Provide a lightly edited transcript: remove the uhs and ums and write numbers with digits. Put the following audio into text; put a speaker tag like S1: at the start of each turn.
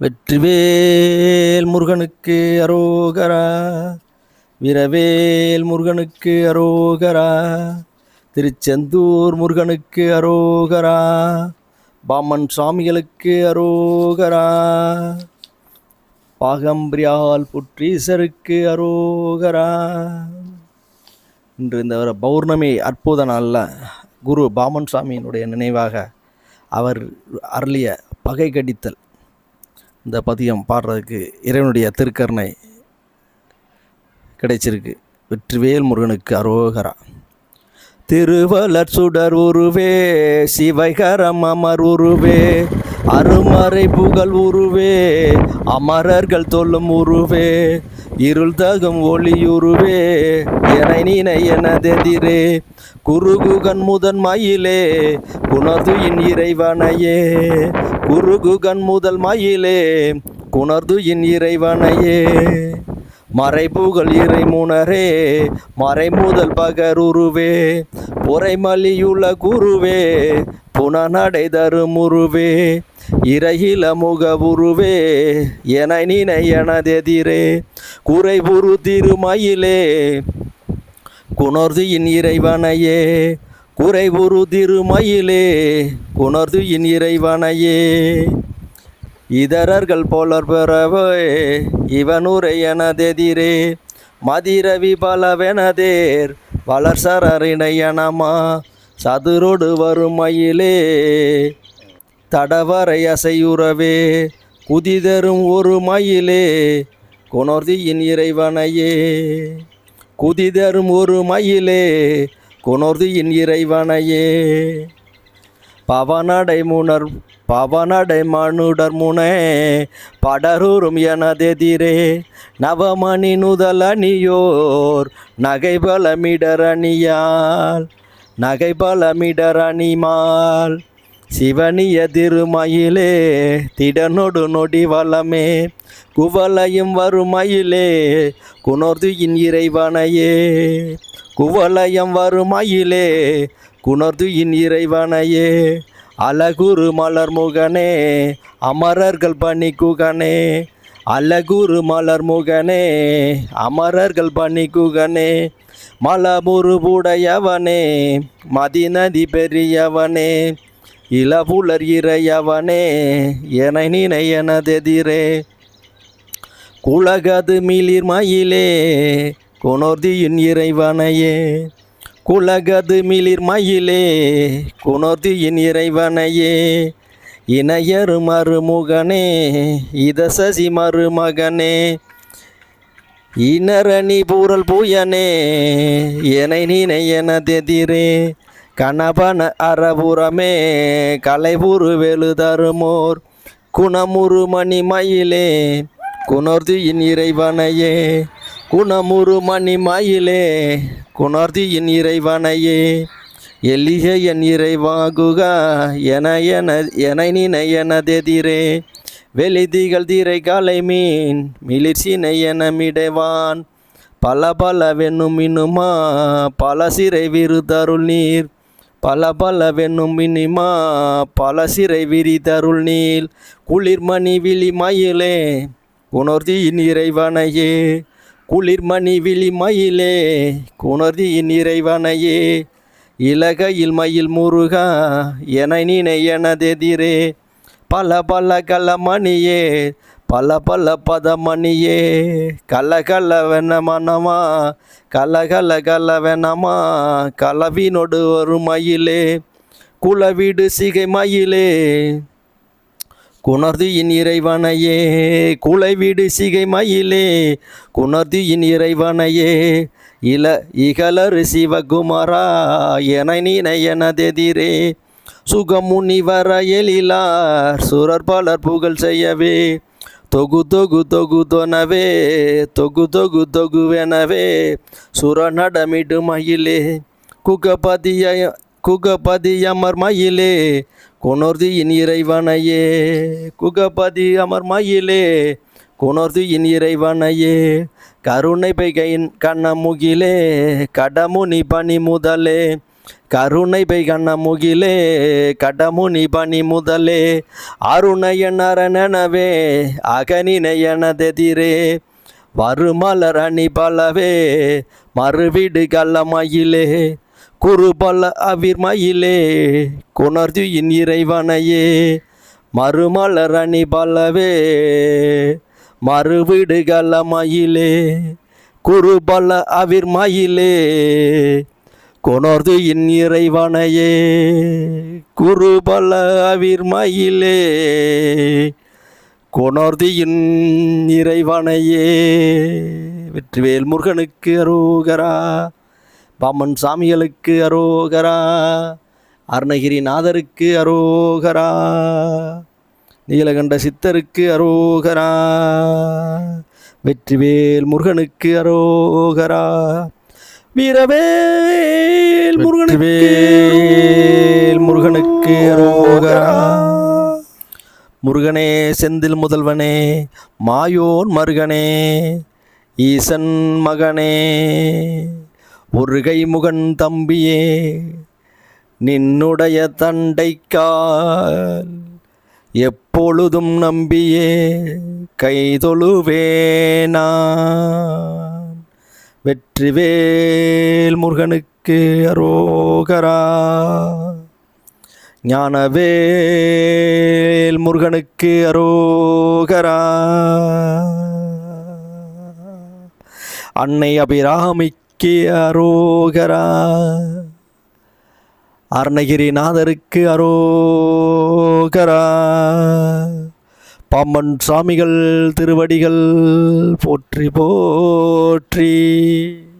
S1: வெற்றிவேல் முருகனுக்கு அரோகரா. வீரவேல் முருகனுக்கு அரோகரா. திருச்செந்தூர் முருகனுக்கு அரோகரா. பாமன் சுவாமிகளுக்கு அரோகரா. பாகம்பிரியால் புற்றீசருக்கு அரோகரா. இன்று இந்த பௌர்ணமி அற்புத நாளில் குரு பாமன் சுவாமியினுடைய நினைவாக அவர் அருளிய பகை கடித்தல் இந்த பதியம் பாடுறதுக்கு இறைவனுடைய திருக்கருணை கிடைச்சிருக்கு. வெற்றிவேல் முருகனுக்கு அரோகரா. திருவலர் சுடர் உருவே, சிவைகரம் அமர் உருவே, அருமறை புகழ் உருவே, அமரர்கள் தொல்லும் உருவே, இருள் தகும் ஒளியுருவே, என நீனை எனதெதிரே, குருகுகன் முதன் மயிலே, குணர்துயின் இறைவனையே, குருகுகன் முதல் மயிலே, குணர்துயின் இறைவனையே, மறைபுகழ் இறைமுனரே, மறைமுதல் பகருருவே, பொறைமலியுள்ள குருவே, புனநடை தரும் உருவே, இறையில முக உருவே, என நீனை எனதெதிரே, குறைபுரு திருமயிலே, குணர்துயின் இறைவனையே, குறைபுரு திருமயிலே, குணர்துயின் இறைவனையே, இதரர்கள் போலர் பெறவே இவனுரை எனதெதிரே, மதிரவி பலவெனதேர் வளர்சரறிணையனமா, சதுரோடு வரும் மயிலே, தடவரை அசையுறவே, குதிதரும் ஒரு மயிலே, குணர்தியின் இறைவனையே, குதிதரும் ஒரு மயிலே, குணர்தியின் இறைவனையே, பவனடை முனர் பவனடை மனுடர் முனே, படரூரும் எனதெதிரே, நவமணி நுதல் அணியோர் நகைபலமிடரணியால், நகைபலமிடரணிமால், சிவனிய திருமயிலே, திடனொடு நொடி வளமே, குவலையும் வருமயிலே, குணர்துயின் இறைவனையே, குவலயம் வருமயிலே, குணர்துயின் இறைவனையே, அழகுரு மலர் முகனே, அமரர்கள் பணிக்குகனே, அழகுரு மலர் முகனே, அமரர்கள் பணிக்குகனே, மலமுருபுடையவனே, மதிநதி பெரியவனே, இளபுலர் இறையவனே, என நீனை எனதெதிரே, குலகது மிளிர் மயிலே, குணர்தியின் இறைவனையே, குலகது மிளிர் மயிலே, குணர்தியின் இறைவனையே, இணையரு மருமுகனே, இதசசி மருமகனே, இனரணி பூரல் பூயனே, என நீனை எனதெதிரே, கணபன அறபுறமே, கலைபுரு வெளு தருமோர், குணமுரு மணி மயிலே, குணர்தியின் இறைவனையே, குணமுரு மணி மயிலே, குணர்தியின் இறைவனையே, எளிய என் இறைவாகுக என நீனை எனதெதிரே, வெளிதிகள் தீரை காலை மீன் மிளிர்ச்சினை என மிடைவான், பல பல வெண்ணும் மின்னுமா பல சிறை விருதருள் நீர், பல பல வெண்ணும் மின்னிமா பல சிறை விரிதருள் நீல், குளிர்மணி விழி மயிலே, குணர்தியின் இறைவனையே, குளிர்மணி விழி மயிலே, குணர்தியின் இறைவனையே, இலகையில் மயில் முருகா என நீனை எனதெதிரே, பல பல கலமணியே, பல பல பதமணியே, கலகல வென மனமா, கலகல கலவெனமா, கலவினொடு ஒரு மயிலே, குலவிடு சிகை மயிலே, குணர்தியின் இறைவனையே, குலைவிடு சிகை மயிலே, குணர்தியின் இறைவனையே, இகலரு சிவகுமாரா என நீனை எனதெதிரே, சுகமுனிவர எழிலார் சுரர் பலர் புகழ் செய்யவே, தொகு தொகு தொகு தொனவே, தொகு தொகு தொகுவெனவே, சுரநடமிடு மயிலே, குகபதி அமர் மயிலே, குணர்தியின் இறைவனையே, குகபதி அமர் மயிலே, குணர்தியின் இறைவனையே, கருணை பெய்கையின் கண்ணமுகிலே, கடமுனி பனி முதலே, கருணை பெய்கண்ண முகிலே கடமுனி பணி முதலே அருணைய நரனவே அகனினையனதெதிரே வருமலர் அணி பலவே மறுவிடு கள்ளமயிலே குறுபல அவிர்மயிலே குணர்து இன் இறைவனையே மறுமலர் அணி பலவே மறுவிடு கள்ளமயிலே குறுபல அவிர்மயிலே கொணர்து இன் இறைவனையே குறுபல அவிர்மயிலே கொணர்து இன் இறைவனையே. வெற்றிவேல் முருகனுக்கு அரோகரா. பாமன் சாமிகளுக்கு அரோகரா. அருணகிரிநாதருக்கு அரோகரா. நீலகண்ட சித்தருக்கு அரோகரா. வெற்றிவேல் முருகனுக்கு அரோகரா. வீரவேல் முருகனுக்கு அரோகரா. முருகனே செந்தில் முதல்வனே மாயோன் மருகனே ஈசன் மகனே ஒருகை முகன் தம்பியே நின்னுடைய தண்டைக்கால் எப்பொழுதும் நம்பியே கைதொழுவேனான். வெற்றிவேல் முருகனுக்கு அரோகரா. ஞானவேல் முருகனுக்கு அரோகரா. அன்னை அபிராமிக்கு அரோகரா. அருணகிரிநாதருக்கு அரோகரா. பாம்பன் சாமிகள் திருவடிகள் போற்றி போற்றி.